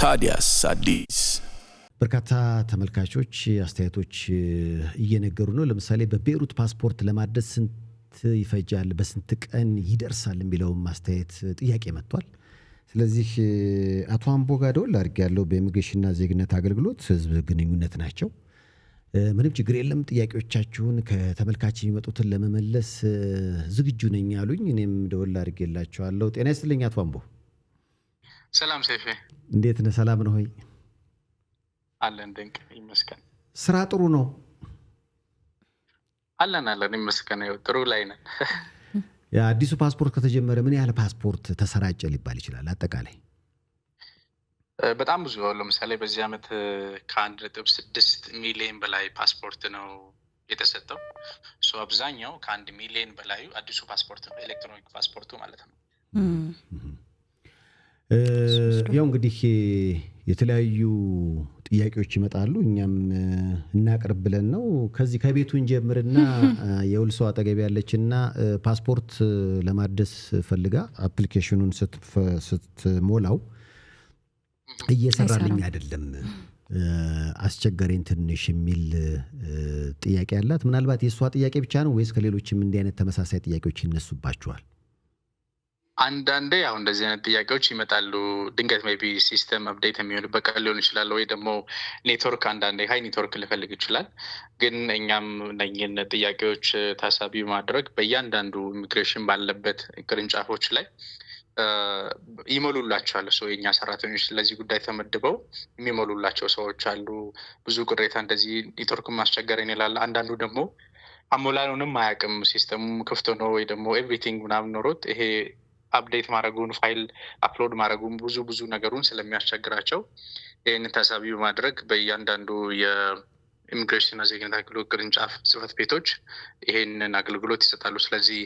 ታዲያስ አዲስ በርካታ ተመልካቾች አስተያየቶች እየነገሩ ነው። ለምሳሌ በቤይሩት ፓስፖርት ለማደስ ስንት ይፈጃል፣ በስንት ቀን ይደርሳል የሚለው ማስተያየት ጥያቄ መጥቷል። ስለዚህ አቶ አምቦጋዶ ላርጋለው በኢሚግሬሽንና ዜግነት አገልግሎት ህዝብ ግንኙነት ናቸው። ምንም ችግር የለም፣ ጥያቄዎቻችሁን ከተመልካች የሚመጡትን ለመመለስ ዝግጁ ነኝ ያሉኝ፣ እኔም ደወል አድርጌላችኋለሁ። ጤና ይስጥልኝ አቶ አምቦ። ሰላም ሰይፌ፣ እንዴት ነህ? ሰላም ነው ሆይ? አለን ድንቅ ይመስገን። ስራ ጥሩ ነው? አለን ይመስገን፣ ጥሩ ላይ ነን። የአዲሱ ፓስፖርት ከተጀመረ ምን ያህል ፓስፖርት ተሰራጨ ሊባል ይችላል አጠቃላይ? በጣም ብዙ። ለምሳሌ በዚህ ዓመት ከ1.6 ሚሊዮን በላይ ፓስፖርት ነው የተሰጠው። አብዛኛው ከ1 ሚሊዮን በላዩ አዲሱ ፓስፖርት ነው፣ ኤሌክትሮኒክ ፓስፖርቱ ማለት ነው። ያው እንግዲህ የተለያዩ ጥያቄዎች ይመጣሉ፣ እኛም እናቀርብ ብለን ነው። ከዚህ ከቤቱ እንጀምርና የውልሶ አጠገብ ያለችና ፓስፖርት ለማደስ ፈልጋ አፕሊኬሽኑን ስትሞላው እየሰራልኝ አይደለም፣ አስቸገረኝ ትንሽ የሚል ጥያቄ አላት። ምናልባት የሷ ጥያቄ ብቻ ነው ወይስ ከሌሎችም እንዲህ አይነት ተመሳሳይ ጥያቄዎች ይነሱባቸዋል? አንዳንዴ ያው እንደዚህ አይነት ጥያቄዎች ይመጣሉ። ድንገት ሜቢ ሲስተም አፕዴት የሚሆንበት ቀን ሊሆን ይችላል፣ ወይ ደግሞ ኔትወርክ፣ አንዳንዴ ሃይ ኔትወርክ ሊፈልግ ይችላል። ግን እኛም እነኝህን ጥያቄዎች ታሳቢ ማድረግ በእያንዳንዱ ኢሚግሬሽን ባለበት ቅርንጫፎች ላይ ይሞሉላቸዋል። የእኛ ሰራተኞች ለዚህ ጉዳይ ተመድበው የሚሞሉላቸው ሰዎች አሉ። ብዙ ቅሬታ እንደዚህ ኔትወርክ ማስቸገረን ይላል። አንዳንዱ ደግሞ አሞላሉንም አያውቅም፣ ሲስተሙ ክፍት ነው ወይ ደግሞ ኤቭሪቲንግ ምናምን ኖሮት ይሄ አፕዴት ማድረጉን ፋይል አፕሎድ ማድረጉን ብዙ ነገሩን ስለሚያስቸግራቸው ይህንን ታሳቢ በማድረግ በእያንዳንዱ የኢሚግሬሽንና ዜግነት አገልግሎት ቅርንጫፍ ጽህፈት ቤቶች ይሄንን አገልግሎት ይሰጣሉ። ስለዚህ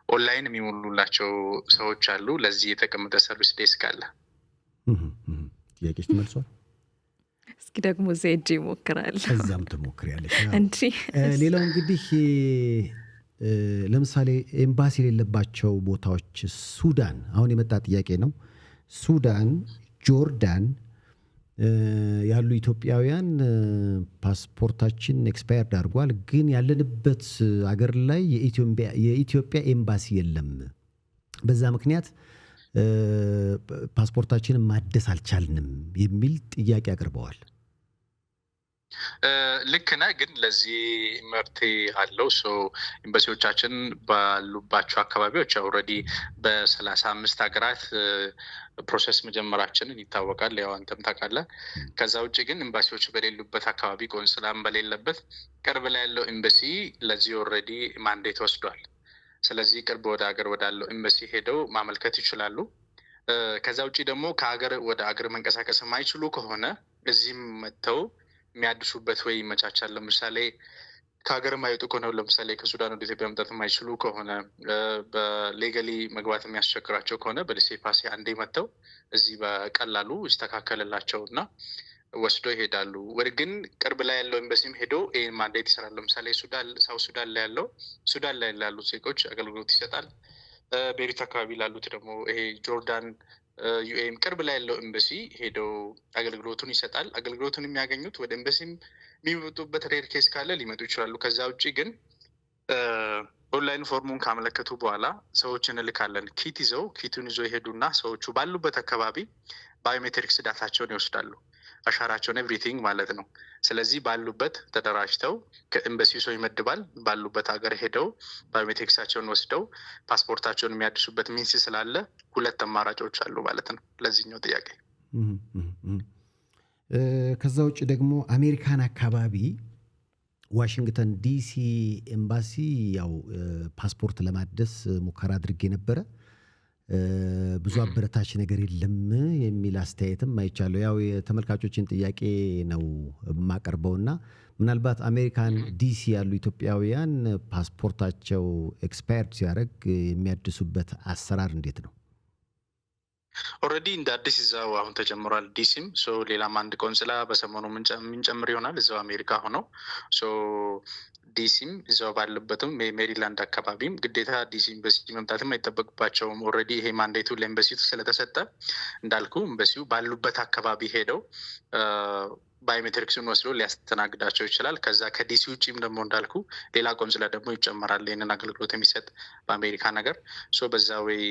ኦንላይን የሚሞሉላቸው ሰዎች አሉ። ለዚህ የተቀመጠ ሰርቪስ ዴስክ አለ። ጥያቄሽ ተመልሷል? እስኪ ደግሞ ዜድ ይሞክራል። እዛም ትሞክሪያለሽ እንጂ ሌላው እንግዲህ ለምሳሌ ኤምባሲ የሌለባቸው ቦታዎች ሱዳን፣ አሁን የመጣ ጥያቄ ነው። ሱዳን፣ ጆርዳን ያሉ ኢትዮጵያውያን ፓስፖርታችን ኤክስፓየርድ አድርጓል፣ ግን ያለንበት አገር ላይ የኢትዮጵያ ኤምባሲ የለም፣ በዛ ምክንያት ፓስፖርታችንን ማደስ አልቻልንም የሚል ጥያቄ አቅርበዋል። ልክ ነህ፣ ግን ለዚህ መፍትሄ አለው። ኤምባሲዎቻችን ባሉባቸው አካባቢዎች ኦልሬዲ በ35 ሀገራት ፕሮሰስ መጀመራችንን ይታወቃል። ያው አንተም ታውቃለህ። ከዛ ውጭ ግን ኤምባሲዎች በሌሉበት አካባቢ፣ ቆንስላም በሌለበት ቅርብ ላይ ያለው ኤምባሲ ለዚህ ኦልሬዲ ማንዴት ወስዷል። ስለዚህ ቅርብ ወደ ሀገር ወዳለው ኤምባሲ ሄደው ማመልከት ይችላሉ። ከዛ ውጭ ደግሞ ከሀገር ወደ ሀገር መንቀሳቀስ የማይችሉ ከሆነ እዚህም መጥተው የሚያድሱበት ወይ ይመቻቻል። ለምሳሌ ከሀገር የማይወጡ ከሆነ፣ ለምሳሌ ከሱዳን ወደ ኢትዮጵያ መምጣት የማይችሉ ከሆነ፣ በሌጋሊ መግባት የሚያስቸግራቸው ከሆነ በደሴ ፓሲ አንዴ መጥተው እዚህ በቀላሉ ይስተካከልላቸው እና ወስዶ ይሄዳሉ። ግን ቅርብ ላይ ያለው ኤምባሲም ሄዶ ይህን ማንዴት ይሰራል። ለምሳሌ ሳውት ሱዳን ላይ ያለው ሱዳን ላይ ላሉት ዜጎች አገልግሎት ይሰጣል። ቤይሩት አካባቢ ላሉት ደግሞ ይሄ ጆርዳን ዩኤም ቅርብ ላይ ያለው ኤምባሲ ሄደው አገልግሎቱን ይሰጣል። አገልግሎቱን የሚያገኙት ወደ ኤምባሲም የሚመጡበት ሬር ኬስ ካለ ሊመጡ ይችላሉ። ከዛ ውጭ ግን ኦንላይን ፎርሙን ካመለከቱ በኋላ ሰዎችን እልካለን። ኪቱን ይዞ ይሄዱና ሰዎቹ ባሉበት አካባቢ ባዮሜትሪክስ ዳታቸውን ይወስዳሉ፣ አሻራቸውን ኤቭሪቲንግ ማለት ነው። ስለዚህ ባሉበት ተደራጅተው ከኤምባሲ ሰው ይመድባል። ባሉበት ሀገር ሄደው ባዮሜትሪክሳቸውን ወስደው ፓስፖርታቸውን የሚያድሱበት ሚንስ ስላለ ሁለት አማራጮች አሉ ማለት ነው ለዚህኛው ጥያቄ። ከዛ ውጭ ደግሞ አሜሪካን አካባቢ ዋሽንግተን ዲሲ ኤምባሲ ያው ፓስፖርት ለማደስ ሙከራ አድርጌ ነበረ፣ ብዙ አበረታች ነገር የለም የሚል አስተያየትም አይቻለሁ። ያው የተመልካቾችን ጥያቄ ነው የማቀርበውና ምናልባት አሜሪካን ዲሲ ያሉ ኢትዮጵያውያን ፓስፖርታቸው ኤክስፓየርድ ሲያደርግ የሚያድሱበት አሰራር እንዴት ነው? ኦልሬዲ እንደ አዲስ እዛው አሁን ተጀምሯል። ዲሲም ሌላም አንድ ቆንስላ በሰሞኑ የምንጨምር ይሆናል እዛው አሜሪካ ሆነው ዲሲም እዛው ባለበትም ሜሪላንድ አካባቢም ግዴታ ዲሲ ኤምባሲ መምጣትም አይጠበቅባቸውም። ኦልሬዲ ይሄ ማንዴቱ ለኤምባሲው ስለተሰጠ እንዳልኩ ኤምባሲው ባሉበት አካባቢ ሄደው ባዮሜትሪክስን ወስዶ ሊያስተናግዳቸው ይችላል። ከዛ ከዲሲ ውጭም ደግሞ እንዳልኩ ሌላ ቆንስላ ደግሞ ይጨመራል ይህንን አገልግሎት የሚሰጥ በአሜሪካ ነገር በዛ ወይ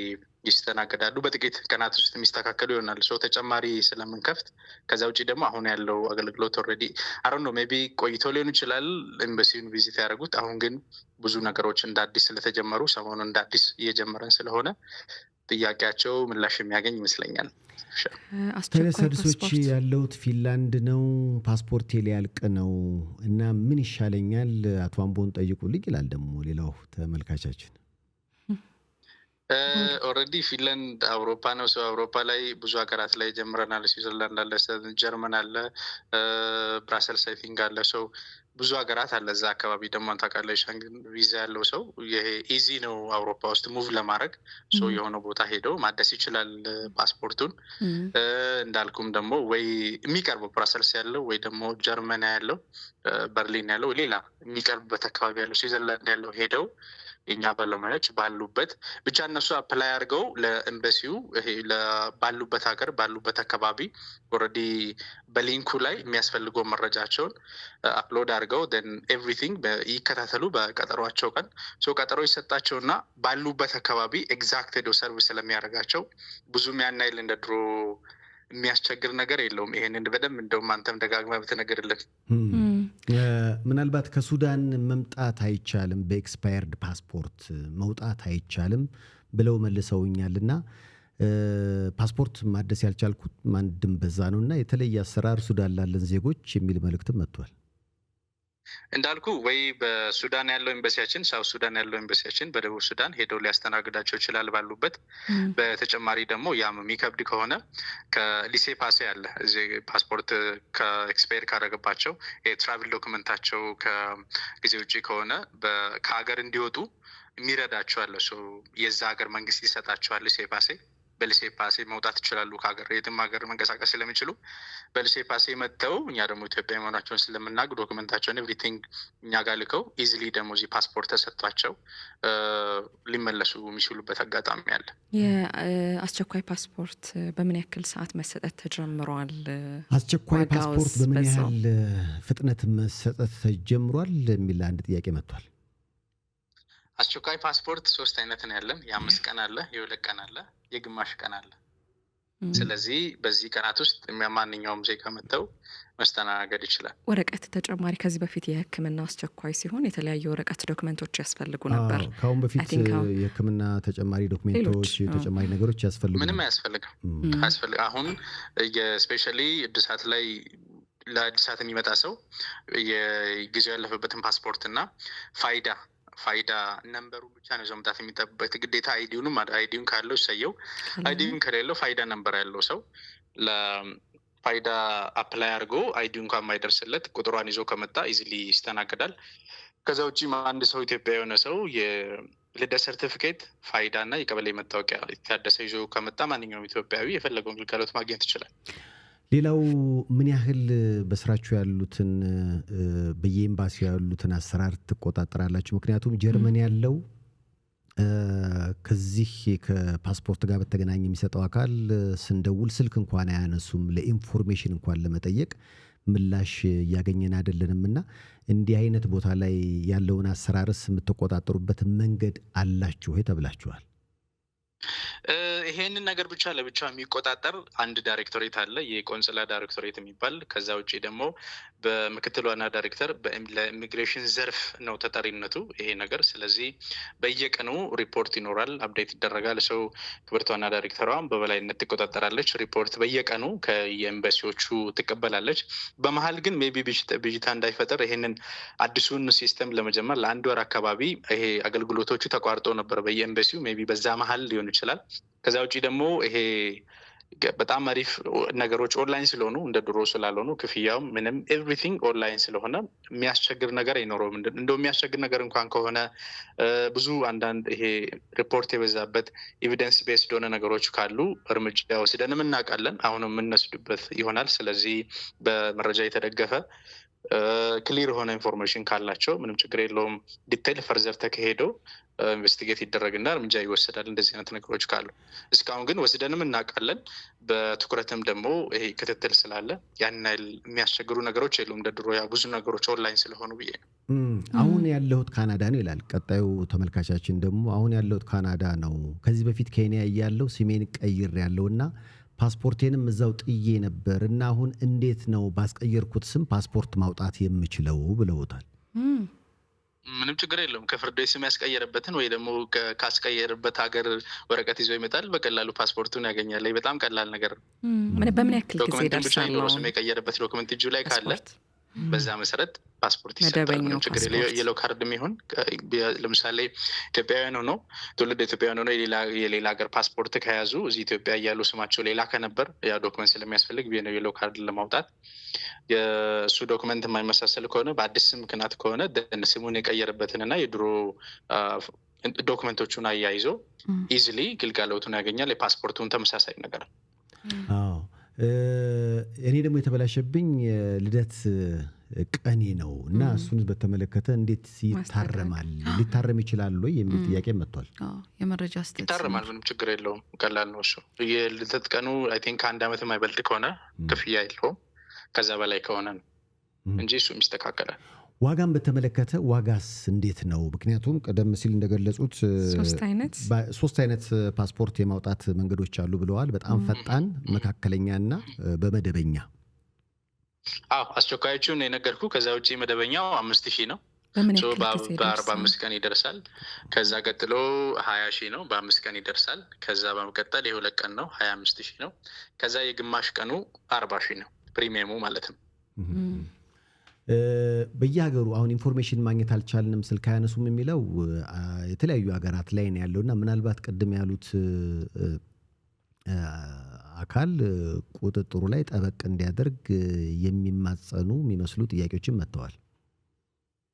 ይስተናገዳሉ። በጥቂት ቀናት ውስጥ የሚስተካከሉ ይሆናል። ተጨማሪ ስለምንከፍት ከዛ ውጭ ደግሞ አሁን ያለው አገልግሎት ኦልሬዲ አሮን ነው ሜቢ ቆይቶ ሊሆን ይችላል ኤምባሲውን ቪዚት ያደረጉት። አሁን ግን ብዙ ነገሮች እንደ አዲስ ስለተጀመሩ ሰሞኑን እንደ አዲስ እየጀመረን ስለሆነ ጥያቄያቸው ምላሽ የሚያገኝ ይመስለኛል። ሰርቪሶች ያለውት ፊንላንድ ነው። ፓስፖርት ሊያልቅ ነው እና ምን ይሻለኛል አቶ አምቦን ጠይቁልኝ ይላል ደግሞ ሌላው ተመልካቻችን። ኦልሬዲ ፊንላንድ አውሮፓ ነው። አውሮፓ ላይ ብዙ ሀገራት ላይ ጀምረናል። ስዊዘርላንድ አለ፣ ጀርመን አለ፣ ብራሰልስ አይ ቲንክ አለ። ብዙ ሀገራት አለ። እዛ አካባቢ ደግሞ ታውቃለሽ ቪዛ ያለው ሰው ይሄ ኢዚ ነው አውሮፓ ውስጥ ሙቭ ለማድረግ የሆነ ቦታ ሄደው ማደስ ይችላል ፓስፖርቱን። እንዳልኩም ደግሞ ወይ የሚቀርበው ብራሰልስ ያለው ወይ ደግሞ ጀርመን ያለው በርሊን ያለው ሌላ የሚቀርብበት አካባቢ ያለው ስዊዘርላንድ ያለው ሄደው የኛ ባለሙያዎች ባሉበት ብቻ እነሱ አፕላይ አድርገው ለኤምባሲው ይሄ ባሉበት ሀገር ባሉበት አካባቢ ኦልሬዲ በሊንኩ ላይ የሚያስፈልገው መረጃቸውን አፕሎድ አድርገው then everything ይከታተሉ በቀጠሯቸው ቀን ቀጠሮ ይሰጣቸውና ባሉበት አካባቢ ኤግዛክት ሄዶ ሰርቪስ ስለሚያደርጋቸው ብዙም ያን ያህል እንደ ድሮ የሚያስቸግር ነገር የለውም። ይሄንን በደንብ እንደውም አንተም ደጋግመህ ብትነግርልን። ምናልባት ከሱዳን መምጣት አይቻልም በኤክስፓየርድ ፓስፖርት መውጣት አይቻልም ብለው መልሰውኛልና ፓስፖርት ማደስ ያልቻልኩት ማንድም በዛ ነውና የተለየ አሰራር ሱዳን ላለን ዜጎች የሚል መልእክትም መጥቷል። እንዳልኩ ወይ በሱዳን ያለው ኤምባሲያችን ሳውት ሱዳን ያለው ኤምባሲያችን በደቡብ ሱዳን ሄደው ሊያስተናግዳቸው ይችላል ባሉበት። በተጨማሪ ደግሞ ያም የሚከብድ ከሆነ ከሊሴ ፓሴ አለ እዚህ ፓስፖርት ከኤክስፓየር ካደረገባቸው የትራቭል ዶክመንታቸው ከጊዜ ውጭ ከሆነ ከሀገር እንዲወጡ የሚረዳቸው አለ። የዛ ሀገር መንግስት ይሰጣቸዋል ሊሴ ፓሴ። በሊሴ ፓሴ መውጣት ይችላሉ ከሀገር የትም ሀገር መንቀሳቀስ ስለሚችሉ በሊሴ ፓሴ መጥተው እኛ ደግሞ ኢትዮጵያ መሆናቸውን ስለምናውቅ ዶክመንታቸውን ኤቭሪቲንግ እኛ ጋር ልከው ኢዚሊ ደግሞ እዚህ ፓስፖርት ተሰጥቷቸው ሊመለሱ የሚችሉበት አጋጣሚ አለ። የአስቸኳይ ፓስፖርት በምን ያክል ሰዓት መሰጠት ተጀምሯል? አስቸኳይ ፓስፖርት በምን ያህል ፍጥነት መሰጠት ተጀምሯል የሚል አንድ ጥያቄ መጥቷል። አስቸኳይ ፓስፖርት 3 አይነት ነው ያለን። የ5 ቀን አለ፣ የ2 ቀን አለ፣ የግማሽ ቀን አለ። ስለዚህ በዚህ ቀናት ውስጥ ማንኛውም ዜጋ መጥተው መስተናገድ ይችላል። ወረቀት ተጨማሪ ከዚህ በፊት የሕክምና አስቸኳይ ሲሆን የተለያዩ ወረቀት ዶክመንቶች ያስፈልጉ ነበር። ካሁን በፊት የሕክምና ተጨማሪ ዶክመንቶች ተጨማሪ ነገሮች ያስፈልጉ ምንም አያስፈልግም። አሁን የስፔሻሊ እድሳት ላይ ለእድሳት የሚመጣ ሰው የጊዜው ያለፈበትን ፓስፖርት እና ፋይዳ ነምበሩ ብቻ ነው ይዘው መምጣት የሚጠበቅበት። ግዴታ አይዲውን ካለው ሰየው፣ አይዲውን ከሌለው ፋይዳ ነምበር ያለው ሰው ለፋይዳ አፕላይ አድርጎ አይዲው እንኳን የማይደርስለት ቁጥሯን ይዞ ከመጣ ኢዚሊ ይስተናገዳል። ከዛ ውጭ አንድ ሰው ኢትዮጵያ የሆነ ሰው የልደት ሰርቲፊኬት፣ ፋይዳ እና የቀበሌ መታወቂያ የታደሰ ይዞ ከመጣ ማንኛውም ኢትዮጵያዊ የፈለገውን ግልጋሎት ማግኘት ይችላል። ሌላው ምን ያህል በስራችሁ ያሉትን በየኤምባሲው ያሉትን አሰራር ትቆጣጠራላችሁ? ምክንያቱም ጀርመን ያለው ከዚህ ከፓስፖርት ጋር በተገናኘ የሚሰጠው አካል ስንደውል ስልክ እንኳን አያነሱም። ለኢንፎርሜሽን እንኳን ለመጠየቅ ምላሽ እያገኘን አይደለንምና እንዲህ አይነት ቦታ ላይ ያለውን አሰራርስ የምትቆጣጠሩበት መንገድ አላችሁ ወይ ተብላችኋል? ይሄንን ነገር ብቻ ለብቻ የሚቆጣጠር አንድ ዳይሬክቶሬት አለ፣ የቆንስላ ዳይሬክቶሬት የሚባል። ከዛ ውጭ ደግሞ በምክትል ዋና ዳይሬክተር ለኢሚግሬሽን ዘርፍ ነው ተጠሪነቱ ይሄ ነገር። ስለዚህ በየቀኑ ሪፖርት ይኖራል፣ አፕዴት ይደረጋል። ሰው ክብርት ዋና ዳይሬክተሯም በበላይነት ትቆጣጠራለች። ሪፖርት በየቀኑ ከየኤምባሲዎቹ ትቀበላለች። በመሀል ግን ሜቢ ብዥታ እንዳይፈጠር ይሄንን አዲሱን ሲስተም ለመጀመር ለአንድ ወር አካባቢ ይሄ አገልግሎቶቹ ተቋርጦ ነበር በየኤምባሲው። ሜቢ በዛ መሀል ሊሆን ይችላል። ከዛ ውጭ ደግሞ ይሄ በጣም አሪፍ ነገሮች ኦንላይን ስለሆኑ እንደ ድሮ ስላልሆኑ ክፍያውም ምንም ኤቭሪቲንግ ኦንላይን ስለሆነ የሚያስቸግር ነገር አይኖረውም። እንደው የሚያስቸግር ነገር እንኳን ከሆነ ብዙ አንዳንድ ይሄ ሪፖርት የበዛበት ኤቪደንስ ቤስድ የሆነ ነገሮች ካሉ እርምጃ ወስደንም እናውቃለን። አሁንም የምንወስድበት ይሆናል። ስለዚህ በመረጃ የተደገፈ ክሊር የሆነ ኢንፎርሜሽን ካላቸው ምንም ችግር የለውም። ዲቴይል ፈርዘር ተካሄደው ኢንቨስቲጌት ይደረግና እርምጃ ይወሰዳል እንደዚህ አይነት ነገሮች ካሉ። እስካሁን ግን ወስደንም እናውቃለን። በትኩረትም ደግሞ ይሄ ክትትል ስላለ ያን ያህል የሚያስቸግሩ ነገሮች የሉም። እንደ ድሮ ብዙ ነገሮች ኦንላይን ስለሆኑ ብዬ ነው። አሁን ያለሁት ካናዳ ነው ይላል ቀጣዩ ተመልካቻችን ደግሞ። አሁን ያለሁት ካናዳ ነው። ከዚህ በፊት ኬንያ እያለሁ ስሜን ቀይሬያለሁና ፓስፖርቴንም እዛው ጥዬ ነበር እና አሁን እንዴት ነው ባስቀየርኩት ስም ፓስፖርት ማውጣት የምችለው ብለውታል። ምንም ችግር የለውም። ከፍርድ ቤት ስም ያስቀየረበትን ወይ ደግሞ ካስቀየረበት ሀገር ወረቀት ይዞ ይመጣል። በቀላሉ ፓስፖርቱን ያገኛል። በጣም ቀላል ነገር ነው። በምን ያክል ጊዜ ዶክመንት ብቻ ይደርሳል? ይኖረው ስም የቀየረበት ዶክመንት እጁ ላይ ካለ በዛ መሰረት ፓስፖርት ይሰጣል። ምንም ችግር የለውም። የሎ ካርድ የሚሆን ለምሳሌ ኢትዮጵያውያን ሆኖ ትውልድ ኢትዮጵያውያን ሆኖ የሌላ ሀገር ፓስፖርት ከያዙ እዚህ ኢትዮጵያ እያሉ ስማቸው ሌላ ከነበር ያ ዶክመንት ስለሚያስፈልግ የሎ ካርድ ለማውጣት የእሱ ዶክመንት የማይመሳሰል ከሆነ በአዲስ ስም ምክንያት ከሆነ ስሙን የቀየረበትንና የድሮ ዶክመንቶቹን አያይዞ ኢዚሊ ግልጋሎቱን ያገኛል። የፓስፖርቱን ተመሳሳይ ነገር። እኔ ደግሞ የተበላሸብኝ ልደት ቀኔ ነው እና እሱን በተመለከተ እንዴት ይታረማል? ሊታረም ይችላል ወይ የሚል ጥያቄ መጥቷል። የመረጃ ስህተት ይታረማል። ምንም ችግር የለውም። ቀላል ነው እሱ። የልደት ቀኑ አይ ቲንክ ከአንድ ዓመት የማይበልጥ ከሆነ ክፍያ የለውም። ከዛ በላይ ከሆነ ነው እንጂ እሱም ይስተካከላል። ዋጋን በተመለከተ ዋጋስ እንዴት ነው? ምክንያቱም ቀደም ሲል እንደገለጹት ሶስት አይነት ፓስፖርት የማውጣት መንገዶች አሉ ብለዋል። በጣም ፈጣን፣ መካከለኛና በመደበኛ። አስቸኳዮቹን የነገርኩ። ከዛ ውጭ መደበኛው 5,000 ነው። በ45 ቀን ይደርሳል። ከዛ ቀጥሎ 20,000 ነው፣ በ5 ቀን ይደርሳል። ከዛ በመቀጠል የ2 ቀን ነው፣ 25,000 ነው። ከዛ የግማሽ ቀኑ 40,000 ነው፣ ፕሪሚየሙ ማለት ነው። በየሀገሩ አሁን ኢንፎርሜሽን ማግኘት አልቻልንም፣ ስልክ አያነሱም የሚለው የተለያዩ ሀገራት ላይ ነው ያለውና ምናልባት ቅድም ያሉት አካል ቁጥጥሩ ላይ ጠበቅ እንዲያደርግ የሚማጸኑ የሚመስሉ ጥያቄዎችን መጥተዋል።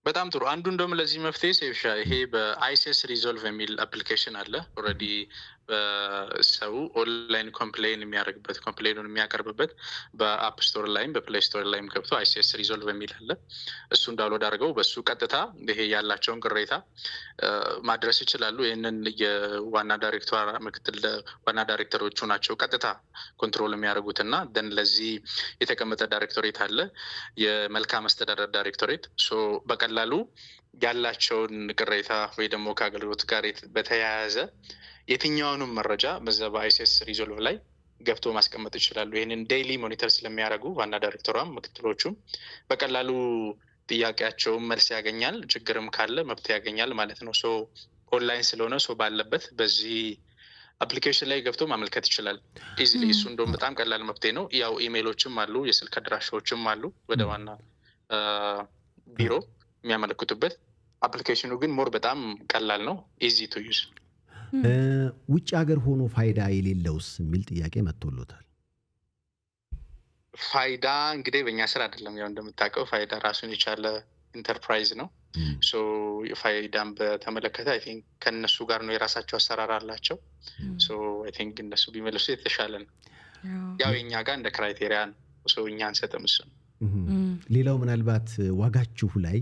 በጣም ጥሩ። አንዱ እንደውም ለዚህ መፍትሄ ሴፍሻ ይሄ በአይሲኤስ ሪዞልቭ የሚል አፕሊኬሽን አለ። ኦልሬዲ በሰው ኦንላይን ኮምፕሌን የሚያደርግበት ኮምፕሌኑን የሚያቀርብበት በአፕ ስቶር ላይም በፕሌይ ስቶር ላይም ገብቶ አይሲኤስ ሪዞልቭ የሚል አለ። እሱን ዳውንሎድ አድርገው በሱ ቀጥታ ይሄ ያላቸውን ቅሬታ ማድረስ ይችላሉ። ይህንን የዋና ዳይሬክተር ምክትል ዋና ዳይሬክተሮቹ ናቸው ቀጥታ ኮንትሮል የሚያደርጉትና ደን ለዚህ የተቀመጠ ዳይሬክቶሬት አለ፣ የመልካም አስተዳደር ዳይሬክቶሬት። በቀላሉ ያላቸውን ቅሬታ ወይ ደግሞ ከአገልግሎት ጋር በተያያዘ የትኛውንም መረጃ በዛ በአይሲኤስ ሪዞልቭ ላይ ገብቶ ማስቀመጥ ይችላሉ። ይህንን ዴይሊ ሞኒተር ስለሚያደርጉ ዋና ዳይሬክተሯም ምክትሎቹም በቀላሉ ጥያቄያቸውን መልስ ያገኛል፣ ችግርም ካለ መብት ያገኛል ማለት ነው። ኦንላይን ስለሆነ ባለበት በዚህ አፕሊኬሽን ላይ ገብቶ ማመልከት ይችላል ኢዚሊ። እሱ እንደውም በጣም ቀላል መብት ነው። ያው ኢሜይሎችም አሉ፣ የስልክ አድራሻዎችም አሉ ወደ ዋና ቢሮ የሚያመለክቱበት። አፕሊኬሽኑ ግን ሞር በጣም ቀላል ነው፣ ኢዚ ቱ ዩዝ። ውጭ ሀገር ሆኖ ፋይዳ የሌለውስ የሚል ጥያቄ መጥቶሎታል። ፋይዳ እንግዲህ በእኛ ስራ አይደለም። ያው እንደምታውቀው ፋይዳ ራሱን የቻለ ኢንተርፕራይዝ ነው። ፋይዳን በተመለከተ አይ ቲንክ ከእነሱ ጋር ነው፣ የራሳቸው አሰራር አላቸው። አይ ቲንክ እነሱ ቢመልሱ የተሻለ ነው። ያው የእኛ ጋር እንደ ክራይቴሪያ ነው፣ እኛ አንሰጥም እሱ ነው። ሌላው ምናልባት ዋጋችሁ ላይ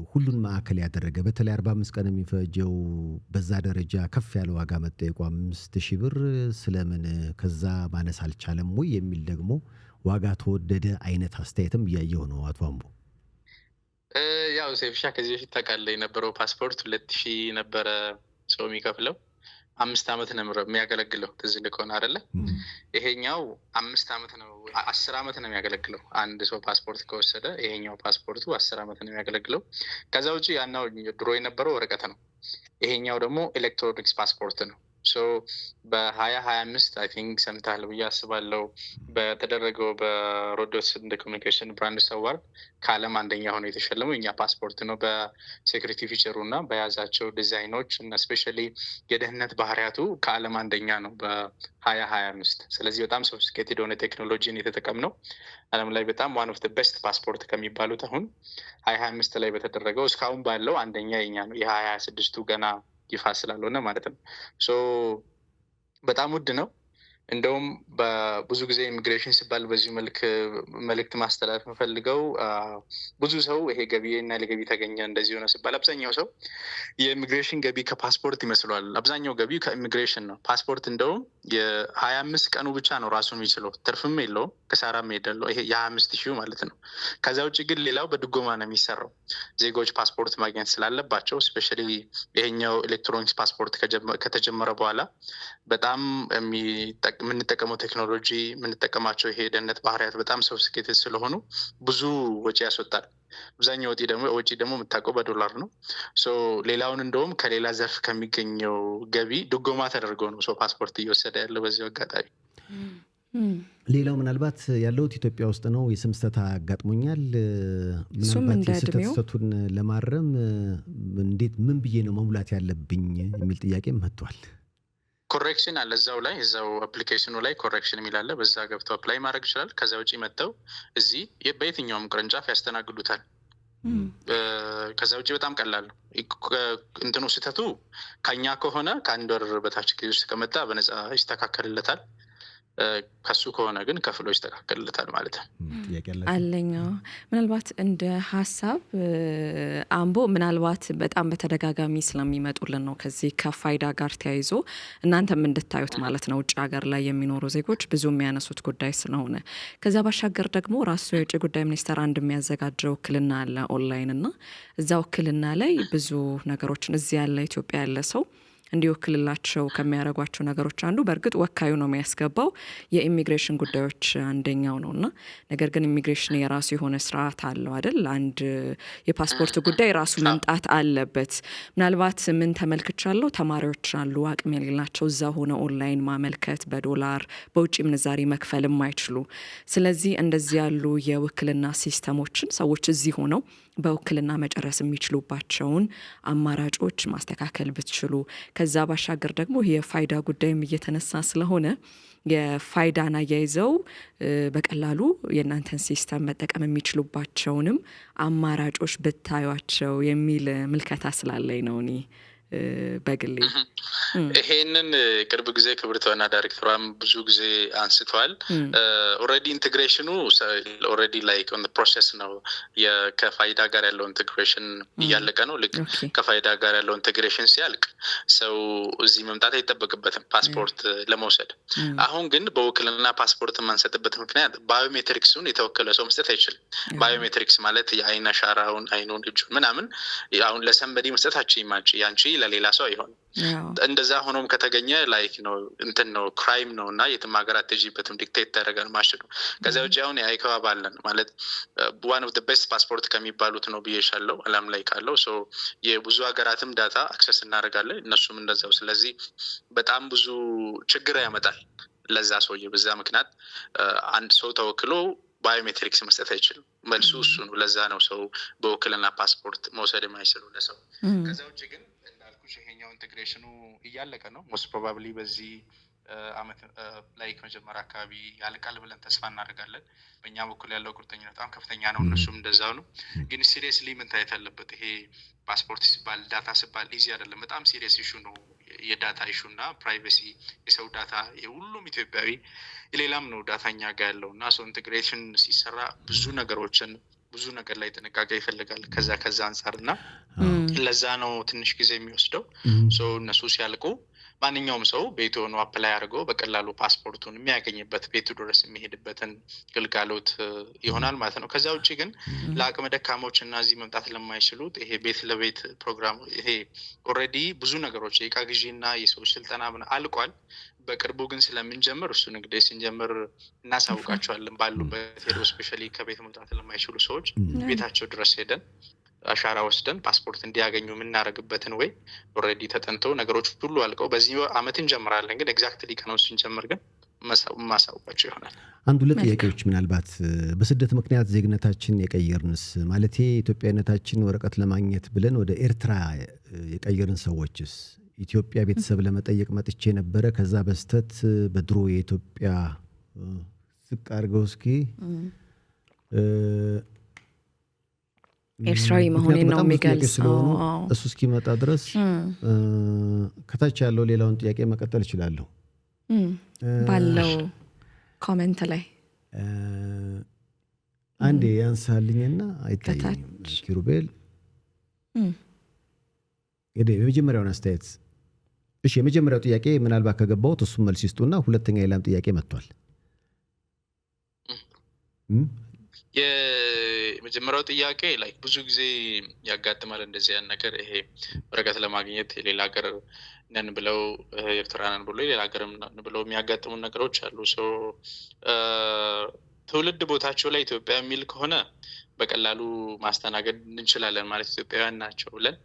ሁሉን ማዕከል ያደረገ በተለይ 45 ቀን የሚፈጀው በዛ ደረጃ ከፍ ያለ ዋጋ መጠየቁ 5,000 ብር ስለምን ከዛ ማነስ አልቻለም ወይ የሚል ደግሞ ዋጋ ተወደደ አይነት አስተያየትም እያየሁ ነው። አቶ አምቦ ያው ሴፍሻ ከዚህ በፊት ታውቃለህ የነበረው ፓስፖርት 2,000 ነበረ ሰው የሚከፍለው። 5 ዓመት ነው የሚያገለግለው። ትዝ ይልህ ከሆነ አይደለ? ይሄኛው 5 ዓመት ነው 10 ዓመት ነው የሚያገለግለው አንድ ሰው ፓስፖርት ከወሰደ። ይሄኛው ፓስፖርቱ 10 ዓመት ነው የሚያገለግለው። ከዛ ውጪ ያናው ድሮ የነበረው ወረቀት ነው። ይሄኛው ደግሞ ኤሌክትሮኒክስ ፓስፖርት ነው። በ2025 አይ ቲንክ ሰምተሃል ብዬ አስባለሁ በተደረገው በሮዶስ እንደ ኮሚኒኬሽን ብራንድ አዋርድ ከዓለም አንደኛ ሆኖ የተሸለመው የኛ ፓስፖርት ነው። በሴኩሪቲ ፊቸሩ እና በያዛቸው ዲዛይኖች እና ስፔሻሊ የደህንነት ባህሪያቱ ከዓለም አንደኛ ነው በ2025። ስለዚህ በጣም ሶፊስቲኬትድ የሆነ ቴክኖሎጂን የተጠቀምነው ዓለም ላይ በጣም ዋን ኦፍ ቤስት ፓስፖርት ከሚባሉት አሁን 2025 ላይ በተደረገው እስካሁን ባለው አንደኛ የኛ ነው። የ2026ቱ ገና ይፋ ስላልሆነ ማለት ነው። በጣም ውድ ነው። እንደውም በብዙ ጊዜ ኢሚግሬሽን ሲባል በዚህ መልእክት ማስተላለፍ የምፈልገው ብዙ ሰው ይሄ ገቢና ለገቢ ተገኘ እንደዚህ ሆነ ሲባል አብዛኛው ሰው የኢሚግሬሽን ገቢ ከፓስፖርት ይመስለዋል። አብዛኛው ገቢ ከኢሚግሬሽን ነው። ፓስፖርት እንደውም የ25 ቀኑ ብቻ ነው ራሱን የሚችለው፣ ትርፍም የለውም ከሳራም የለው። ይሄ የ25,000 ማለት ነው። ከዛ ውጭ ግን ሌላው በድጎማ ነው የሚሰራው። ዜጎች ፓስፖርት ማግኘት ስላለባቸው ስፔሻሊ ይሄኛው ኤሌክትሮኒክስ ፓስፖርት ከተጀመረ በኋላ በጣም የምንጠቀመው ቴክኖሎጂ የምንጠቀማቸው ይሄ ደህንነት ባህሪያት በጣም ሶፊስቲኬትድ ስለሆኑ ብዙ ወጪ ያስወጣል። አብዛኛው ወጪ ደግሞ የምታውቀው በዶላር ነው። ሌላውን እንደውም ከሌላ ዘርፍ ከሚገኘው ገቢ ድጎማ ተደርጎ ነው ሰው ፓስፖርት እየወሰደ ያለው በዚህ አጋጣሚ። ሌላው ምናልባት ያለሁት ኢትዮጵያ ውስጥ ነው። የስም ስህተት አጋጥሞኛል። ምናልባት የስህተቱን ለማረም እንዴት ምን ብዬ ነው መሙላት ያለብኝ የሚል ጥያቄ መጥቷል። ኮሬክሽን አለ እዛው አፕሊኬሽኑ ላይ ኮሬክሽን የሚል አለ። በዛ ገብተው አፕላይ ማድረግ ይችላል። ከዛ ውጪ መጥተው እዚህ በየትኛውም ቅርንጫፍ ያስተናግዱታል። ከዛ ውጪ በጣም ቀላል ነው። እንትኑ ስህተቱ ከኛ ከሆነ ከአንድ ወር በታች ጊዜ ውስጥ ከመጣ በነፃ ይስተካከልለታል። ከሱ ከሆነ ግን ከፍሎ ይስተካከልለታል ማለት ነው። አለኛ ምናልባት እንደ ሀሳብ አምቦ ምናልባት በጣም በተደጋጋሚ ስለሚመጡልን ነው ከዚህ ከፋይዳ ጋር ተያይዞ እናንተም እንድታዩት ማለት ነው። ውጭ ሀገር ላይ የሚኖሩ ዜጎች ብዙ የሚያነሱት ጉዳይ ስለሆነ ከዛ ባሻገር ደግሞ ራሱ የውጭ ጉዳይ ሚኒስቴር አንድ የሚያዘጋጀው ውክልና አለ ኦንላይን እና እዛ ውክልና ላይ ብዙ ነገሮችን እዚህ ያለ ኢትዮጵያ ያለ ሰው እንዲወክልላቸው ከሚያደርጓቸው ነገሮች አንዱ በእርግጥ ወካዩ ነው የሚያስገባው የኢሚግሬሽን ጉዳዮች አንደኛው ነውና ነገር ግን ኢሚግሬሽን የራሱ የሆነ ስርዓት አለው አይደል? አንድ የፓስፖርት ጉዳይ ራሱ መምጣት አለበት። ምናልባት ምን ተመልክቻለሁ ተማሪዎች አሉ አቅም የሌላቸው እዛ ሆነ ኦንላይን ማመልከት በዶላር በውጭ ምንዛሪ መክፈል የማይችሉ ስለዚህ እንደዚህ ያሉ የውክልና ሲስተሞችን ሰዎች እዚህ ሆነው በውክልና መጨረስ የሚችሉባቸውን አማራጮች ማስተካከል ብትችሉ ከዛ ባሻገር ደግሞ የፋይዳ ጉዳይም እየተነሳ ስለሆነ የፋይዳን አያይዘው በቀላሉ የእናንተን ሲስተም መጠቀም የሚችሉባቸውንም አማራጮች ብታዩቸው የሚል ምልከታ ስላለኝ ነው እኔ በግሌ ይሄንን ቅርብ ጊዜ ክብርት ዋና ዳይሬክተሯም ብዙ ጊዜ አንስተዋል። ኦልሬዲ ኢንቴግሬሽኑ ኦልሬዲ ላይክ ኦን ዘ ፕሮሰስ ነው። ከፋይዳ ጋር ያለው ኢንቴግሬሽን እያለቀ ነው። ልክ ከፋይዳ ጋር ያለው ኢንቴግሬሽን ሲያልቅ ሰው እዚህ መምጣት አይጠበቅበትም ፓስፖርት ለመውሰድ። አሁን ግን በውክልና ፓስፖርት የማንሰጥበት ምክንያት ባዮሜትሪክሱን የተወከለ ሰው መስጠት አይችልም። ባዮሜትሪክስ ማለት የአይን አሻራውን አይኑን እጁን ምናምን አሁን ለሰንበዲ መስጠታችን ማንቺ ያንቺ ለሌላ ሰው አይሆንም። እንደዛ ሆኖም ከተገኘ ላይክ ነው እንትን ነው ክራይም ነው እና የትም ሀገር አትሄጂበትም ዲክቴት ያደርጋል ማሽኑ። ከዛ ውጭ አሁን የአይከባ ባለን ማለት one of the best ፓስፖርት ከሚባሉት ነው ብዬሻለሁ ዓለም ላይ ካለው የብዙ ሀገራትም ዳታ አክሰስ እናደርጋለን እነሱም እንደዛው። ስለዚህ በጣም ብዙ ችግር ያመጣል ለዛ ሰውዬ። በዛ ምክንያት አንድ ሰው ተወክሎ ባዮሜትሪክስ መስጠት አይችልም። መልሱ እሱ ነው። ለዛ ነው ሰው በውክልና ፓስፖርት መውሰድ የማይችሉ ለሰው። ከዛ ውጭ ግን እንዳልኩሽ ይሄኛው ኢንቴግሬሽኑ እያለቀ ነው። ሞስት ፕሮባብሊ በዚህ አመት ላይ መጀመሪያ አካባቢ ያልቃል ብለን ተስፋ እናደርጋለን። በእኛ በኩል ያለው ቁርጠኝነት በጣም ከፍተኛ ነው። እነሱም እንደዛው ነው። ግን ሲሪየስሊ መታየት ያለበት ይሄ ፓስፖርት ሲባል ዳታ ሲባል ኢዚ አይደለም። በጣም ሲሪየስ ኢሹ ነው። የዳታ ኢሹ እና ፕራይቬሲ የሰው ዳታ የሁሉም ኢትዮጵያዊ የሌላም ነው ዳታኛ ጋር ያለው እና ኢንቴግሬሽን ሲሰራ ብዙ ነገር ላይ ጥንቃቄ ይፈልጋል። ከዛ አንጻር እና ለዛ ነው ትንሽ ጊዜ የሚወስደው። እነሱ ሲያልቁ ማንኛውም ሰው ቤቱ ሆኖ አፕላይ አድርጎ በቀላሉ ፓስፖርቱን የሚያገኝበት ቤቱ ድረስ የሚሄድበትን ግልጋሎት ይሆናል ማለት ነው። ከዛ ውጭ ግን ለአቅመ ደካሞች እና እዚህ መምጣት ለማይችሉት ይሄ ቤት ለቤት ፕሮግራም ይሄ ኦልሬዲ ብዙ ነገሮች የዕቃ ግዢና የሰዎች ስልጠና አልቋል። በቅርቡ ግን ስለምንጀምር እሱን እንግዲህ ስንጀምር እናሳውቃቸዋለን። ባሉበት ሄዶ ስፔሻሊ ከቤት መምጣት ለማይችሉ ሰዎች ቤታቸው ድረስ ሄደን አሻራ ወስደን ፓስፖርት እንዲያገኙ የምናደርግበትን ወይ ኦልሬዲ ተጠንቶ ነገሮች ሁሉ አልቀው በዚህ አመት እንጀምራለን። ግን ኤግዛክትሊ ቀኑን ስንጀምር ግን ማሳውቃቸው ይሆናል። አንድ ሁለት ጥያቄዎች ምናልባት በስደት ምክንያት ዜግነታችን የቀየርንስ ማለት ኢትዮጵያዊነታችን ወረቀት ለማግኘት ብለን ወደ ኤርትራ የቀየርን ሰዎችስ ኢትዮጵያ ቤተሰብ ለመጠየቅ መጥቼ ነበረ ከዛ በስተት በድሮ የኢትዮጵያ ዝቅ አድርገው እስኪ ኤርትራዊ መሆኔን ነው የሚገልጸው። እሱ እስኪመጣ ድረስ ከታች ያለው ሌላውን ጥያቄ መቀጠል እችላለሁ። ባለው ኮሜንት ላይ አንዴ ያንሳልኝና አይታየኝም ኪሩቤል እንግዲህ የመጀመሪያውን አስተያየት እሺ የመጀመሪያው ጥያቄ ምናልባት ከገባሁት እሱም መልስ ይስጡና ሁለተኛ ሌላም ጥያቄ መጥቷል የመጀመሪያው ጥያቄ ላይ ብዙ ጊዜ ያጋጥማል እንደዚህ ያን ነገር ይሄ ወረቀት ለማግኘት የሌላ ሀገር ነን ብለው ኤርትራንን ብለው የሌላ ሀገርም ነን ብለው የሚያጋጥሙ ነገሮች አሉ ትውልድ ቦታቸው ላይ ኢትዮጵያ የሚል ከሆነ በቀላሉ ማስተናገድ እንችላለን ማለት ኢትዮጵያውያን ናቸው ብለን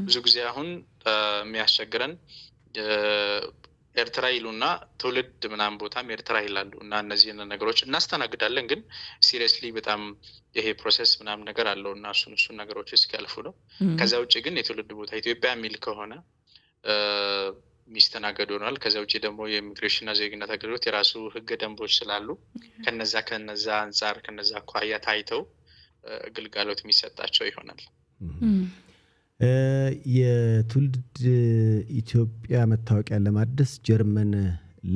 ብዙ ጊዜ አሁን የሚያስቸግረን ኤርትራ ይሉና ትውልድ ምናምን ቦታም ኤርትራ ይላሉ እና እነዚህ ነገሮች እናስተናግዳለን ግን ሲሪየስሊ በጣም ይሄ ፕሮሰስ ምናምን ነገር አለው እና እሱን ነገሮች እስኪያልፉ ነው ከዛ ውጪ ግን የትውልድ ቦታ ኢትዮጵያ የሚል ከሆነ ሚስተናገዱ ሆኗል ከዛ ውጪ ደግሞ የኢሚግሬሽንና ዜግነት አገልግሎት የራሱ ህገ ደንቦች ስላሉ ከነዛ አንፃር ከነዛ አኳያ ታይተው ግልጋሎት የሚሰጣቸው ይሆናል የትውልድ ኢትዮጵያ መታወቂያ ለማደስ ጀርመን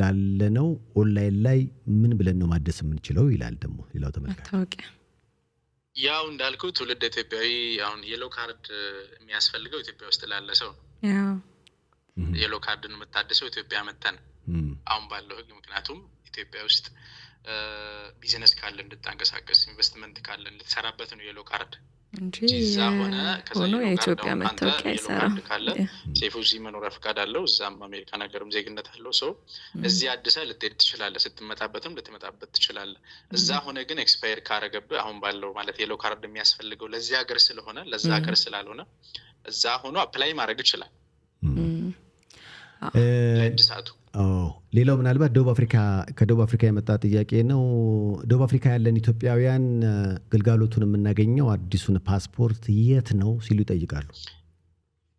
ላለነው ኦንላይን ላይ ምን ብለን ነው ማደስ የምንችለው ይላል ደግሞ ሌላው ተመልካች መታወቂያ ያው እንዳልኩ ትውልድ ኢትዮጵያዊ አሁን የሎ ካርድ የሚያስፈልገው ኢትዮጵያ ውስጥ ላለ ሰው ያው የሎ ካርድን የምታደሰው ኢትዮጵያ መተን አሁን ባለው ህግ ምክንያቱም ኢትዮጵያ ውስጥ ቢዝነስ ካለ እንድታንቀሳቀስ ኢንቨስትመንት ካለ እንድትሰራበት ነው የሎ ካርድ እንጂ ሆነ ሆኖ የኢትዮጵያ መታወቂያ ይሰራል ካለ ሴፉዚ መኖሪያ ፈቃድ አለው እዛም አሜሪካ ነገርም ዜግነት አለው ሰው እዚህ አዲስ ልትሄድ ትችላለህ ስትመጣበትም ልትመጣበት ትችላለህ እዛ ሆነ ግን ኤክስፓየር ካረገብህ አሁን ባለው ማለት የሎ ካርድ የሚያስፈልገው ለዚህ ሀገር ስለሆነ ለዛ ሀገር ስላልሆነ እዛ ሆኖ አፕላይ ማድረግ ይችላል ለእድሳቱ ሌላው ምናልባት ከደቡብ አፍሪካ የመጣ ጥያቄ ነው ደቡብ አፍሪካ ያለን ኢትዮጵያውያን ግልጋሎቱን የምናገኘው አዲሱን ፓስፖርት የት ነው ሲሉ ይጠይቃሉ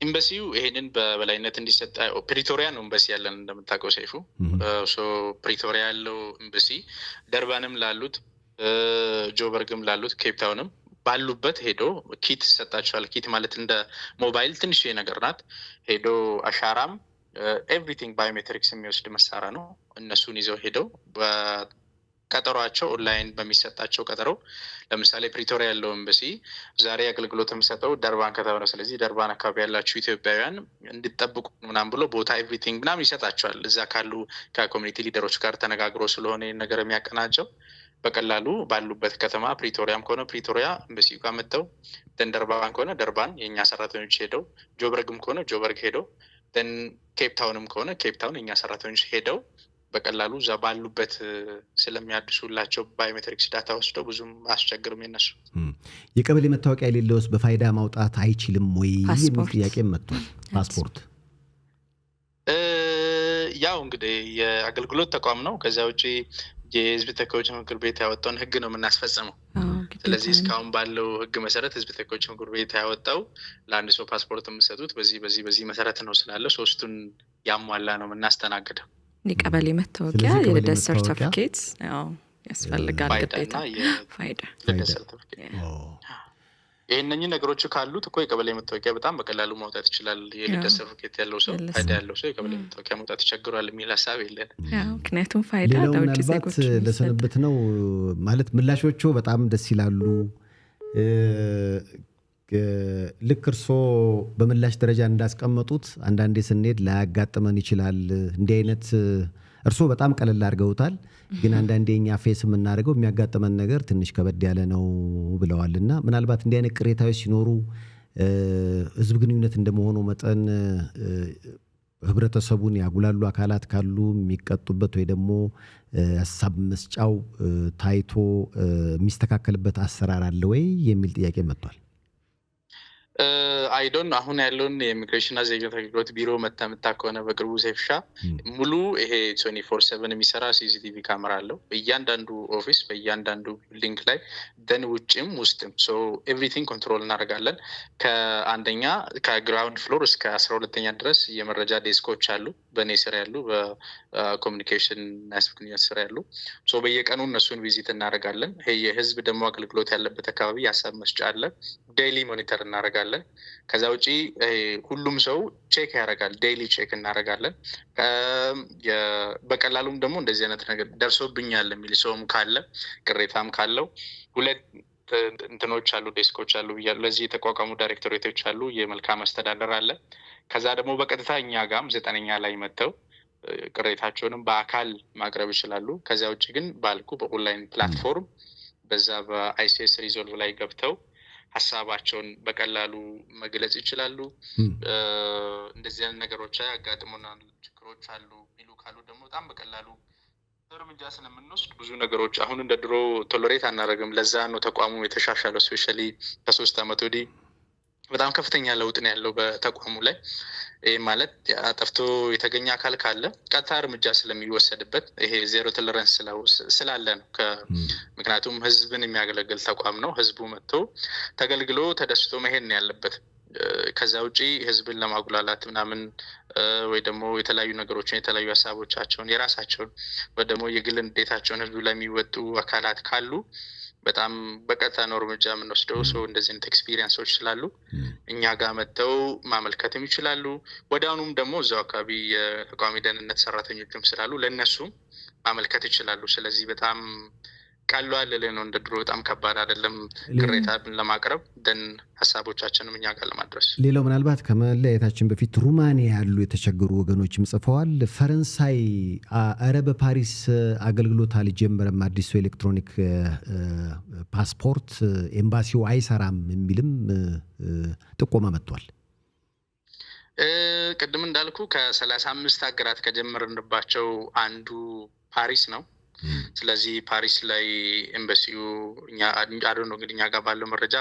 ኤምባሲው ይሄንን በበላይነት እንዲሰጣ ፕሪቶሪያ ነው ኤምባሲ ያለን እንደምታውቀው ሰይፉ ፕሪቶሪያ ያለው ኤምባሲ ደርባንም ላሉት ጆበርግም ላሉት ኬፕ ታውንም ባሉበት ሄዶ ኪት ሰጣቸዋል ኪት ማለት እንደ ሞባይል ትንሽ ነገር ናት ሄዶ አሻራም ኤቭሪቲንግ ባዮሜትሪክስ የሚወስድ መሳሪያ ነው እነሱን ይዘው ሄደው በቀጠሯቸው ኦንላይን በሚሰጣቸው ቀጠሮ ለምሳሌ ፕሪቶሪያ ያለው ኤምባሲ ዛሬ አገልግሎት የሚሰጠው ደርባን ከተማ ነው ስለዚህ ደርባን አካባቢ ያላችሁ ኢትዮጵያውያን እንድትጠብቁ ምናምን ብሎ ቦታ ኤቭሪቲንግ ምናምን ይሰጣቸዋል እዛ ካሉ ከኮሚኒቲ ሊደሮች ጋር ተነጋግሮ ስለሆነ ነገር የሚያቀናጀው በቀላሉ ባሉበት ከተማ ፕሪቶሪያም ከሆነ ፕሪቶሪያ ኤምባሲው ጋር መጥተው ደርባን ከሆነ ደርባን የኛ ሰራተኞች ሄደው ጆበርግም ከሆነ ጆበርግ ሄደው ኬፕ ታውንም ከሆነ ኬፕ ታውን የኛ ሰራተኞች ሄደው በቀላሉ እዛ ባሉበት ስለሚያድሱላቸው ባዮሜትሪክስ ዳታ ወስደው ብዙም አስቸግርም የነሱ የቀበሌ መታወቂያ የሌለውስ በፋይዳ ማውጣት አይችልም ወይ የሚል ጥያቄ መጥቷል ፓስፖርት ያው እንግዲህ የአገልግሎት ተቋም ነው ከዛ ውጪ የህዝብ ተወካዮች ምክር ቤት ያወጣውን ህግ ነው የምናስፈጽመው ስለዚህ እስካሁን ባለው ህግ መሰረት ህዝብ ተወካዮች ምክር ቤት ያወጣው ለአንድ ሰው ፓስፖርት የምሰጡት በዚህ መሰረት ነው ስላለ ሶስቱን ያሟላ ነው የምናስተናግደው የቀበሌ መታወቂያ የልደት ሰርቲፊኬት ያው ያስፈልጋል ግዴታ ፋይዳ ሰርቲፊኬት ይሄንኛ ነገሮች ካሉት እኮ የቀበሌ መታወቂያ በጣም በቀላሉ ማውጣት ይችላል የልደት ሰርቲፊኬት ያለው ሰው ፋይዳ ያለው ሰው የቀበሌ መታወቂያ ማውጣት ይቸግራል የሚል ሐሳብ የለን ምክንያቱም ፋይዳ ለውጭ ዜጎች ለሰነበት ነው ማለት ምላሾቹ በጣም ደስ ይላሉ ልክ እርሶ በምላሽ ደረጃ እንዳስቀመጡት አንዳንዴ ስንሄድ ላያጋጥመን ይችላል እንዲህ አይነት እርሶ በጣም ቀለል አድርገውታል ግን አንዳንዴኛ ፌስ የምናደርገው የሚያጋጥመን ነገር ትንሽ ከበድ ያለ ነው ብለዋልና ምናልባት እንዲህ አይነት ቅሬታዎች ሲኖሩ ህዝብ ግንኙነት እንደመሆኑ መጠን ህብረተሰቡን ያጉላሉ አካላት ካሉ የሚቀጡበት ወይ ደግሞ ሐሳብ መስጫው ታይቶ የሚስተካከልበት አሰራር አለ ወይ የሚል ጥያቄ መጥቷል አይ ዶንት አሁን ያለውን የኢሚግሬሽንና ዜግነት አገልግሎት ቢሮ መተምታ ከሆነ በቅርቡ ሴፍሻ ሙሉ ይሄ 24/7 የሚሰራ ሲሲቲቪ ካሜራ አለው በእያንዳንዱ ኦፊስ በእያንዳንዱ ቢልዲንግ ላይ ደን ውጭም ውስጥም ሶ ኤቭሪቲንግ ኮንትሮል እናደርጋለን ከአንደኛ ከግራውንድ ፍሎር እስከ 12ኛ ድረስ የመረጃ ዴስኮች አሉ በኔ ስራ ያሉ በኮሙኒኬሽን ናስብክኒያስ ስራ ያሉ ሶ በየቀኑ እነሱን ቪዚት እናደርጋለን ይሄ የህዝብ ደግሞ አገልግሎት ያለበት አካባቢ ያሳብ መስጫ አለ ዴይሊ ሞኒተር እናደርጋለን ከዛ ውጪ ሁሉም ሰው ቼክ ያደርጋል ዴይሊ ቼክ እናደርጋለን በቀላሉም ደግሞ እንደዚህ አይነት ነገር ደርሶብኛል የሚል ሰውም ካለ ቅሬታም ካለው ሁለት እንትኖች አሉ ዴስኮች አሉ ይያሉ ለዚህ የተቋቋሙ ዳይሬክተሮች አሉ የመልካም አስተዳደር አለ ከዛ ደግሞ በቀጥታ እኛ ጋርም 9ኛ ላይ መተው ቅሬታቸውንም በአካል ማቅረብ ይችላሉ ከዛ ውጪ ግን ባልኩ በኦንላይን ፕላትፎርም በዛ በአይሲኤስ ሪዞልቭ ላይ ገብተው ሐሳባቸውን በቀላሉ መግለጽ ይችላሉ እንደዚህ አይነት ነገሮች ያጋጥሙናል ችግሮች አሉ ቢሉ ካሉ ደግሞ በጣም በቀላሉ እርምጃ ስለምንወስድ ብዙ ነገሮች አሁን እንደ ድሮ ቶለሬት አናረግም ለዛ ነው ተቋሙ የተሻሻለው ስፔሻሊ ከ3 አመት ወዲህ በጣም ከፍተኛ ለውጥ ነው ያለው በተቋሙ ላይ ማለት አጥፍቶ የተገኘ አካል ካለ ቀጥታ እርምጃ ስለሚወሰድበት ይሄ ዜሮ ቶለራንስ ስላለ ነው ምክንያቱም ህዝብን የሚያገለግል ተቋም ነው ህዝቡ መጥቶ ተገልግሎ ተደስቶ መሄድ ነው ያለበት ከዛ ውጪ ህዝብን ለማጉላላት ምናምን ወይ ደግሞ የተለያዩ ነገሮችን የተለያዩ ሐሳቦቻቸውን የራሳቸውን ወይ ደግሞ የግል እንዴታቸውን ህዝቡ ላይ የሚወጡ አካላት ካሉ በጣም በቀጥታ ነው እርምጃ የምንወስደው ሰው እንደዚህ አይነት ኤክስፒሪየንሶች ስላሉ እኛ ጋር መተው ማመልከትም ይችላሉ ወዲያውኑም ደግሞ እዛው አካባቢ የተቋሚ ደህንነት ሰራተኞችም ስላሉ ለነሱ ማመልከት ይችላሉ ስለዚህ በጣም ቀላል ነው እንደ ድሮ በጣም ከባድ አይደለም ቅሬታን ለማቅረብ ደን ሐሳቦቻችንን እኛ ጋር ለማድረስ ሌላው ምናልባት ከመለያየታችን በፊት ሩማኒያ ያሉ የተቸገሩ ወገኖችም ጽፈዋል ፈረንሳይ አረ በፓሪስ አገልግሎት አልጀመረም አዲሱ ኤሌክትሮኒክ ፓስፖርት ኤምባሲው አይሰራም የሚልም ጥቆማ መጥቷል ቅድም እንዳልኩ ከ35 ሀገራት ከጀመርንባቸው አንዱ ፓሪስ ነው ስለዚህ ፓሪስ ላይ ኤምባሲው እኛ አዶን ነው እንግዲህ እኛ ጋር ባለው መረጃ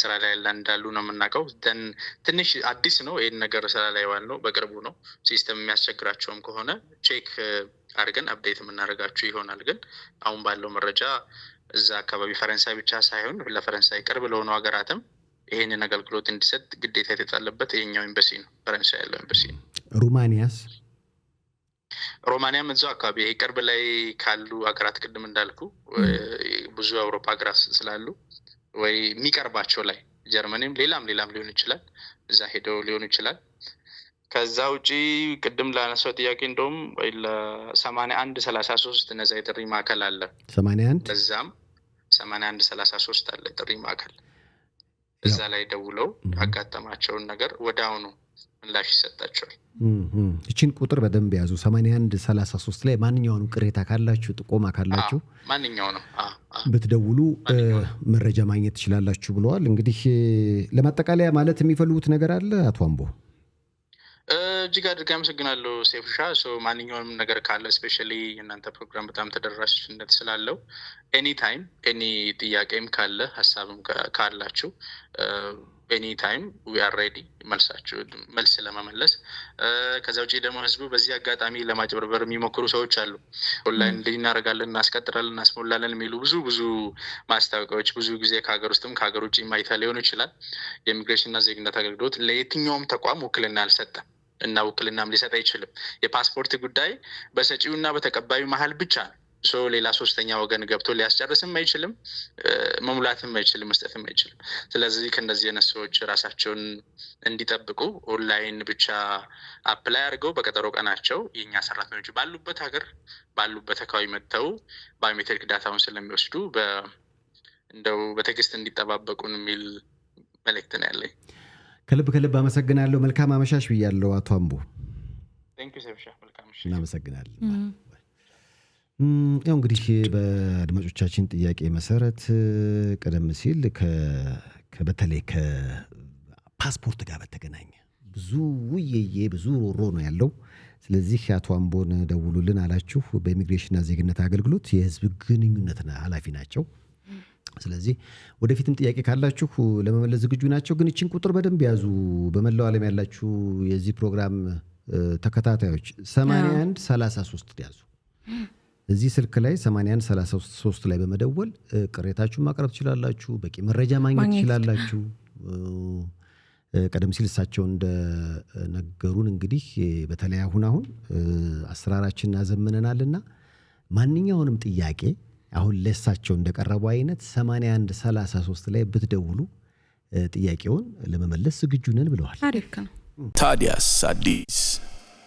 ስራ ላይ እንዳሉ ነው የምናውቀው ደን ትንሽ አዲስ ነው ይሄን ነገር ስራ ላይ ዋለው በቅርቡ ነው ሲስተም የሚያስቸግራቸውም ከሆነ ቼክ አድርገን አፕዴት የምናደርጋችሁ ይሆናል ግን አሁን ባለው መረጃ እዛ አካባቢ ፈረንሳይ ብቻ ሳይሆን ለፈረንሳይ ቅርብ ለሆኑ ሀገራትም ይሄንን አገልግሎት እንዲሰጥ ግዴታ የተጣለበት የኛው ኤምባሲ ነው ፈረንሳይ ያለው ኤምባሲ ነው ሩማኒያስ ሮማኒያም እዛው አካባቢ ቅርብ ላይ ካሉ ሀገራት ቅድም እንዳልኩ ብዙ አውሮፓ ሀገራት ስላሉ ወይ የሚቀርባቸው ላይ ጀርመኒም ሌላም ሊሆን ይችላል እዛ ሄደው ሊሆን ይችላል ከዛ ውጪ ቅድም ላነሳው ጥያቄ እንደውም ለ8133 ነዛ የጥሪ ማዕከል አለ 81 በዛም 8133 አለ ጥሪ ማዕከል እዛ ላይ ደውለው ያጋጠማቸውን ነገር ወዳውኑ ምላሽ ይሰጣቸዋል እቺን ቁጥር በደንብ ያዙ 8133 ላይ ማንኛውንም ቅሬታ ካላችሁ ጥቆማ ካላችሁ ማንኛውንም በትደውሉ መረጃ ማግኘት ትችላላችሁ ብለዋል እንግዲህ ለማጠቃለያ ማለት የሚፈልጉት ነገር አለ አቶ አምቦ እጅግ አድርጌ አመሰግናለሁ ሴፍሻ ማንኛውንም ነገር ካለ ስፔሻሊ እናንተ ፕሮግራም በጣም ተደራሽነት ስላለው ኤኒ ታይም ኤኒ ጥያቄም ካለ ሐሳብም ካላችሁ ኤኒ ታይም we are ready መልስ ለማመለስ ከዛው ጂ ደግሞ ህዝቡ በዚህ አጋጣሚ ለማጭበርበር የሚሞክሩ ሰዎች አሉ ኦንላይን ሊናረጋለን እናስቀጥራለን እናስሞላለን የሚሉ ብዙ ማስታወቂያዎች ብዙ ጊዜ ከሀገር ውስጥም ከሀገር ውጭ ማይታ ሊሆን ይችላል የኢሚግሬሽንና ዜግነት አገልግሎት ለየትኛውም ተቋም ውክልና አልሰጠም እና ውክልናም ሊሰጥ አይችልም የፓስፖርት ጉዳይ በሰጪውና በተቀባዩ መሃል ብቻ ነው ሌላ ሶስተኛ ወገን ገብቶ ሊያስጨርስም አይችልም መሙላትም አይችልም መስጠትም አይችልም ስለዚህ ከነዚህ የነሱዎች ራሳቸውን እንዲጠብቁ ኦንላይን ብቻ አፕላይ አድርገው በቀጠሮ ቀናቸው የኛ ሰራተኞች ባሉበት ሀገር ባሉበት አካባቢ መተው ባዮሜትሪክ ዳታውን ስለሚወስዱ እንደው በትዕግስት እንዲጠባበቁን የሚል መልእክት ነው ያለኝ ከልብ አመሰግናለሁ መልካም አመሻሽ ብያለሁ አቶ አምቦ ቴንክ ዩ ሴፍሻ መልካም እሺ እናመሰግናለን ያው እንግዲህ በአድማጮቻችን ጥያቄ መሰረት ቀደም ሲል በተለይ ከፓስፖርት ጋር በተገናኘ ብዙ ሮሮ ነው ያለው ስለዚህ አቶ አምቦን ደውሉልን አላችሁ በኢሚግሬሽንና ዜግነት አገልግሎት የህዝብ ግንኙነት ኃላፊ ናቸው ስለዚህ ወደፊትም ጥያቄ ካላችሁ ለመመለስ ዝግጁ ናቸው ግን እቺን ቁጥር በደንብ ያዙ በመላው ዓለም ያላችሁ የዚህ ፕሮግራም ተከታታዮች 8133 ያዙ እዚህ ስልክ ላይ 8133 ላይ በመደወል ቅሬታችሁን ማቅረብ ትችላላችሁ በቂ መረጃ ማግኘት ትችላላችሁ ቀደም ሲል እሳቸው እንደነገሩን እንግዲህ በተለይ አሁን አሰራራችንን አዘምነናልና ማንኛውንም ጥያቄ አሁን ለእሳቸው እንደቀረበው አይነት 8133 ላይ ብትደውሉ ጥያቄውን ለመመለስ ዝግጁ ነን ብለዋል። ታሪክ ነው። ታዲያስ አዲስ